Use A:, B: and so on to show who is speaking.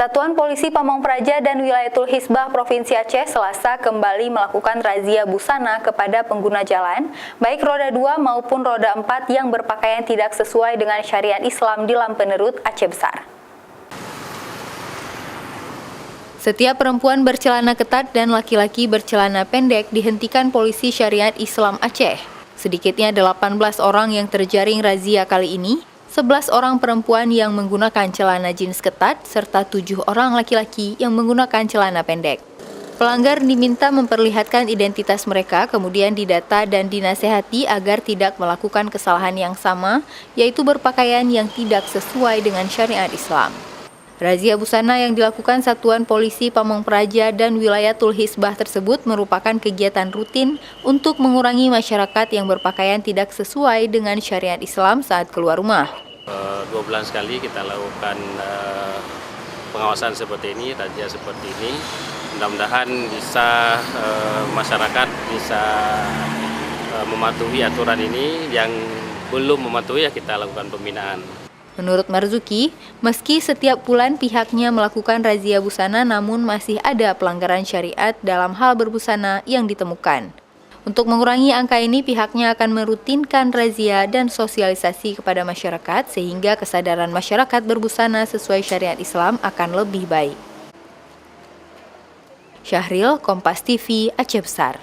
A: Satuan Polisi Pamong Praja dan Wilayatul Hisbah Provinsi Aceh Selasa kembali melakukan razia busana kepada pengguna jalan, baik roda 2 maupun roda 4 yang berpakaian tidak sesuai dengan syariat Islam di Lampenerut, Aceh Besar. Setiap perempuan bercelana ketat dan laki-laki bercelana pendek dihentikan Polisi Syariat Islam Aceh. Sedikitnya 18 orang yang terjaring razia kali ini, 11 orang perempuan yang menggunakan celana jeans ketat, serta 7 orang laki-laki yang menggunakan celana pendek. Pelanggar diminta memperlihatkan identitas mereka, kemudian didata dan dinasehati agar tidak melakukan kesalahan yang sama, yaitu berpakaian yang tidak sesuai dengan syariat Islam. Razia busana yang dilakukan Satuan Polisi Pamong Praja dan Wilayatul Hisbah tersebut merupakan kegiatan rutin untuk mengurangi masyarakat yang berpakaian tidak sesuai dengan syariat Islam saat keluar rumah.
B: 2 bulan sekali kita lakukan pengawasan seperti ini, razia seperti ini. Mudah-mudahan bisa masyarakat bisa mematuhi aturan ini, yang belum mematuhi ya kita lakukan pembinaan.
A: Menurut Marzuki, meski setiap bulan pihaknya melakukan razia busana, namun masih ada pelanggaran syariat dalam hal berbusana yang ditemukan. Untuk mengurangi angka ini, pihaknya akan merutinkan razia dan sosialisasi kepada masyarakat sehingga kesadaran masyarakat berbusana sesuai syariat Islam akan lebih baik. Syahril, Kompas TV, Aceh Besar.